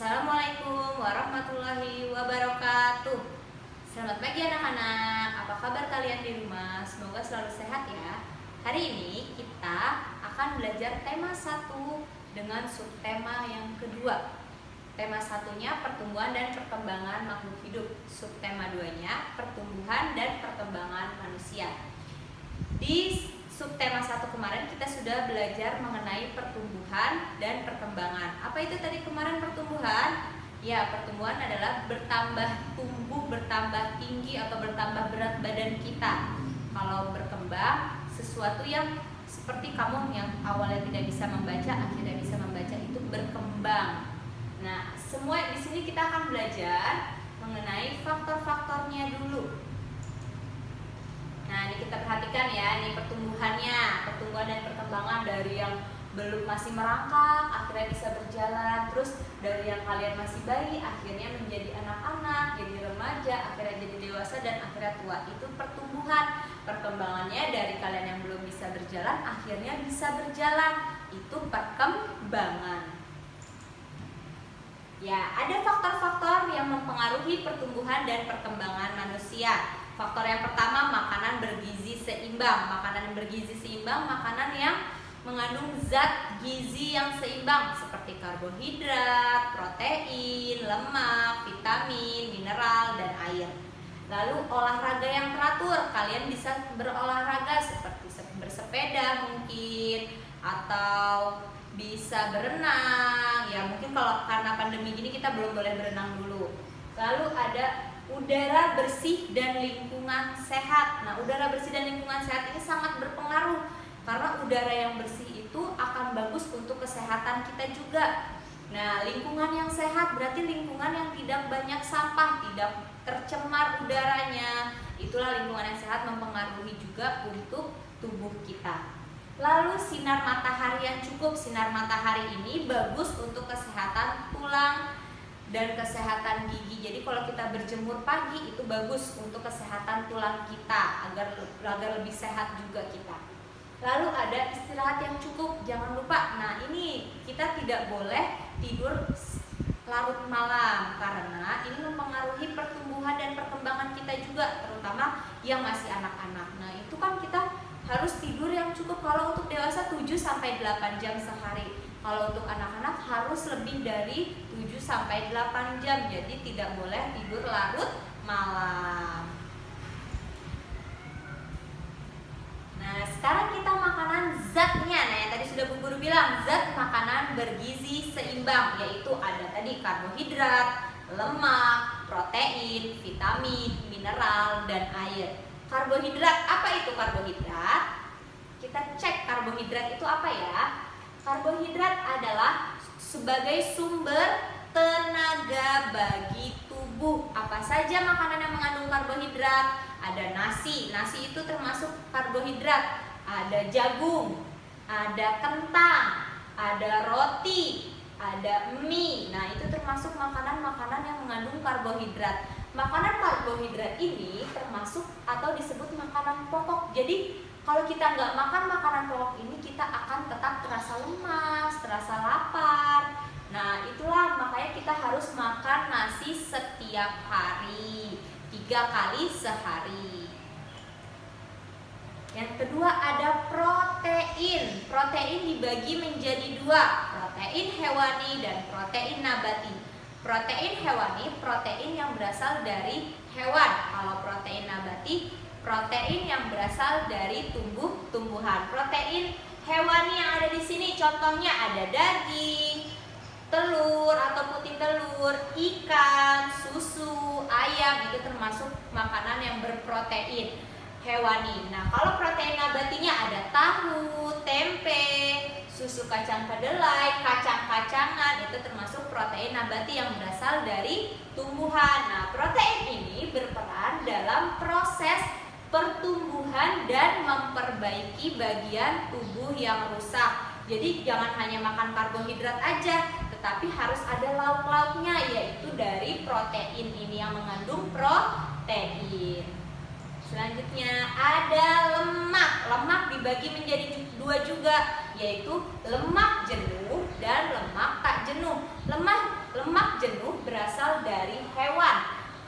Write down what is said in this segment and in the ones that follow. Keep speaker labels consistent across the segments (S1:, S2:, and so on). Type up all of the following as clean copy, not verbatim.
S1: Assalamualaikum warahmatullahi wabarakatuh. Selamat pagi anak-anak. Apa kabar kalian di rumah? Semoga selalu sehat ya. Hari ini kita akan belajar tema 1 dengan subtema yang kedua. Tema 1-nya pertumbuhan dan perkembangan makhluk hidup. Subtema 2-nya pertumbuhan dan perkembangan manusia. Di subtema 1 kemarin kita sudah belajar mengenai pertumbuhan dan perkembangan. Apa itu tadi kemarin pertumbuhan? Ya, pertumbuhan adalah tumbuh, bertambah tinggi atau bertambah berat badan kita. Kalau berkembang, sesuatu yang seperti kamu yang awalnya tidak bisa membaca, akhirnya bisa membaca, itu berkembang. Nah, semua di sini kita akan belajar mengenai faktor-faktornya dulu. Nah, ini kita perhatikan ya, ini pertumbuhan dan perkembangan dari yang masih merangkak, akhirnya bisa berjalan, terus dari yang kalian masih bayi, akhirnya menjadi anak-anak, jadi remaja, akhirnya jadi dewasa, dan akhirnya tua. Itu pertumbuhan. Perkembangannya dari kalian yang belum bisa berjalan, akhirnya bisa berjalan. Itu perkembangan. Ya, ada faktor-faktor yang mempengaruhi pertumbuhan dan perkembangan manusia. Faktor yang pertama, makanan bergizi seimbang. Makanan yang bergizi seimbang, makanan yang mengandung zat gizi yang seimbang seperti karbohidrat, protein, lemak, vitamin, mineral, dan air. Lalu olahraga yang teratur. Kalian bisa berolahraga seperti bersepeda mungkin, atau bisa berenang. Ya mungkin kalau karena pandemi gini kita belum boleh berenang dulu. Lalu ada udara bersih dan lingkungan sehat. Nah, udara bersih dan lingkungan sehat ini sangat berpengaruh karena udara yang bersih itu akan bagus untuk kesehatan kita juga. Nah, lingkungan yang sehat berarti lingkungan yang tidak banyak sampah, tidak tercemar udaranya. Itulah lingkungan yang sehat mempengaruhi juga untuk tubuh kita. Lalu sinar matahari yang cukup. Sinar matahari ini bagus untuk kesehatan tulang dan kesehatan gigi. Jadi kalau kita berjemur pagi itu bagus untuk kesehatan tulang kita agar lebih sehat juga kita. Lalu ada istirahat yang cukup. Jangan lupa. Nah, ini kita tidak boleh tidur larut malam karena ini mempengaruhi pertumbuhan dan perkembangan kita juga, terutama yang masih anak-anak. Nah, itu kan kita harus tidur yang cukup. Kalau untuk dewasa 7-8 jam sehari. Kalau untuk anak-anak harus lebih dari 7-8 jam. Jadi tidak boleh tidur larut malam. Nah, sekarang kita makanan zatnya. Nah, yang tadi sudah Bu Guru bilang, zat makanan bergizi seimbang, yaitu ada tadi karbohidrat, lemak, protein, vitamin, mineral, dan air. Karbohidrat, apa itu karbohidrat? Kita cek karbohidrat itu apa ya? Karbohidrat adalah sebagai sumber tenaga bagi tubuh. Apa saja makanan yang mengandung karbohidrat? Ada nasi. Nasi itu termasuk karbohidrat. Ada jagung, ada kentang, ada roti, ada mie. Nah, itu termasuk makanan-makanan yang mengandung karbohidrat. Makanan karbohidrat ini termasuk atau disebut makanan pokok. Jadi kalau kita nggak makan makanan pokok ini, kita akan tetap terasa lemas, terasa lapar. Nah, itulah makanya kita harus makan nasi setiap hari, 3 kali sehari. Yang kedua ada protein. Protein dibagi menjadi 2, protein hewani dan protein nabati. Protein hewani, protein yang berasal dari hewan. Kalau protein nabati, protein yang berasal dari tumbuhan. Protein hewani yang ada di sini contohnya ada daging, telur atau putih telur, ikan, susu, ayam, itu termasuk makanan yang berprotein hewani. Nah, kalau protein nabatinya ada tahu, tempe, susu kacang kedelai, kacang-kacangan, itu termasuk protein nabati yang berasal dari tumbuhan. Nah, protein ini berperan dalam proses pertumbuhan dan memperbaiki bagian tubuh yang rusak. Jadi jangan hanya makan karbohidrat aja, tetapi harus ada lauk-lauknya, yaitu dari protein ini yang mengandung protein. Selanjutnya ada lemak. Lemak dibagi menjadi 2 juga, yaitu lemak jenuh dan lemak tak jenuh. Lemak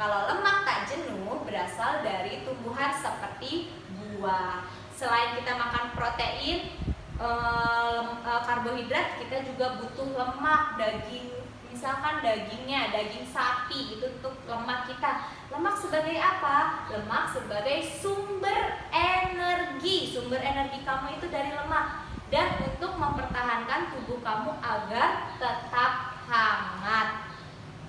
S1: Kalau lemak tak jenuh berasal dari tumbuhan seperti buah. Selain kita makan protein, karbohidrat, kita juga butuh lemak, daging, misalkan dagingnya, daging sapi itu untuk lemak kita. Lemak sebagai apa? Lemak sebagai sumber energi. Sumber energi kamu itu dari lemak. Dan untuk mempertahankan tubuh kamu agar tetap hangat.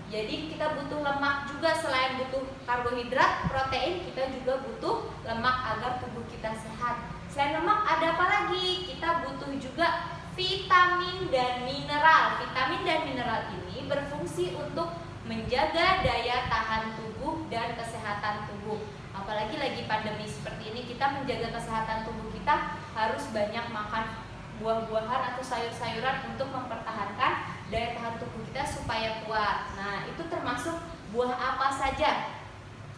S1: Jadi kita butuh lemak juga, selain butuh karbohidrat, protein, kita juga butuh lemak agar tubuh kita sehat. Selain lemak ada apa lagi? Kita butuh juga vitamin dan mineral. Vitamin dan mineral ini berfungsi untuk menjaga daya tahan tubuh dan kesehatan tubuh. Apalagi lagi pandemi seperti ini, kita menjaga kesehatan tubuh kita harus banyak makan buah-buahan atau sayur-sayuran untuk mempertahankan daya tahan tubuh kita supaya kuat. Nah, itu termasuk buah apa saja,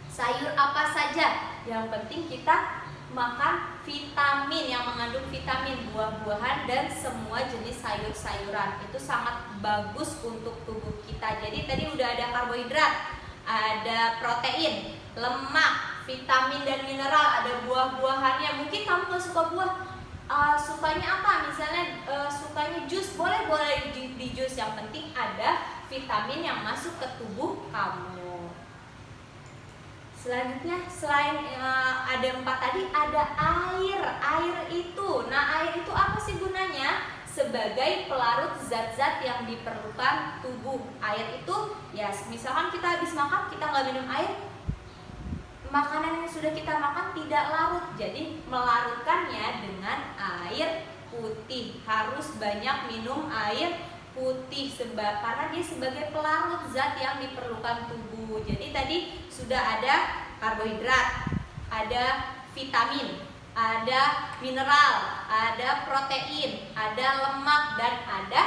S1: sayur apa saja. Yang penting kita makan vitamin, yang mengandung vitamin, buah-buahan dan semua jenis sayur-sayuran. Itu sangat bagus untuk tubuh kita. Jadi tadi udah ada karbohidrat, ada protein, lemak, vitamin dan mineral, ada buah-buahannya. Mungkin kamu gak suka buah, sukanya apa? Misalnya sukanya jus, boleh di jus. Yang penting ada vitamin yang masuk ke tubuh kamu. Selanjutnya, selain ada 4 tadi, ada air. Air itu, nah air itu apa sih gunanya? Sebagai pelarut zat-zat yang diperlukan tubuh. Air itu, ya misalkan kita habis makan, kita nggak minum air, makanan yang sudah kita makan tidak larut. Jadi melarutkannya dengan air putih. Harus banyak minum air putih karena dia sebagai pelarut zat yang diperlukan tubuh. Jadi tadi sudah ada karbohidrat, ada vitamin, ada mineral, ada protein, ada lemak, dan ada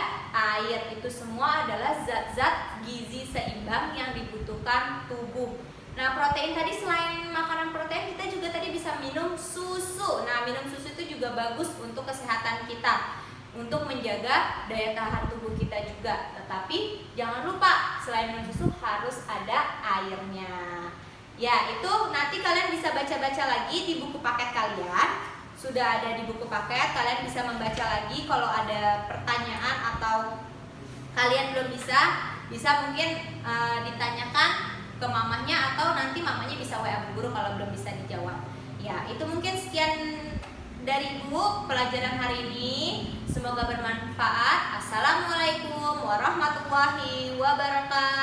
S1: air. Itu semua adalah zat-zat gizi seimbang yang dibutuhkan tubuh. Nah, protein tadi, selain makanan protein, kita juga tadi bisa minum susu. Nah, minum susu itu juga bagus untuk kesehatan kita, untuk menjaga daya tahan tubuh kita juga. Tetapi jangan lupa, selain minum susu harus ada airnya. Ya, itu nanti kalian bisa baca-baca lagi di buku paket kalian. Sudah ada di buku paket, kalian bisa membaca lagi. Kalau ada pertanyaan atau kalian belum bisa mungkin ditanyakan ke mamahnya, atau nanti mamanya bisa WA Bu Guru kalau belum bisa dijawab. Ya, itu mungkin sekian dari Ibu pelajaran hari ini. Semoga bermanfaat. Assalamualaikum warahmatullahi wabarakatuh.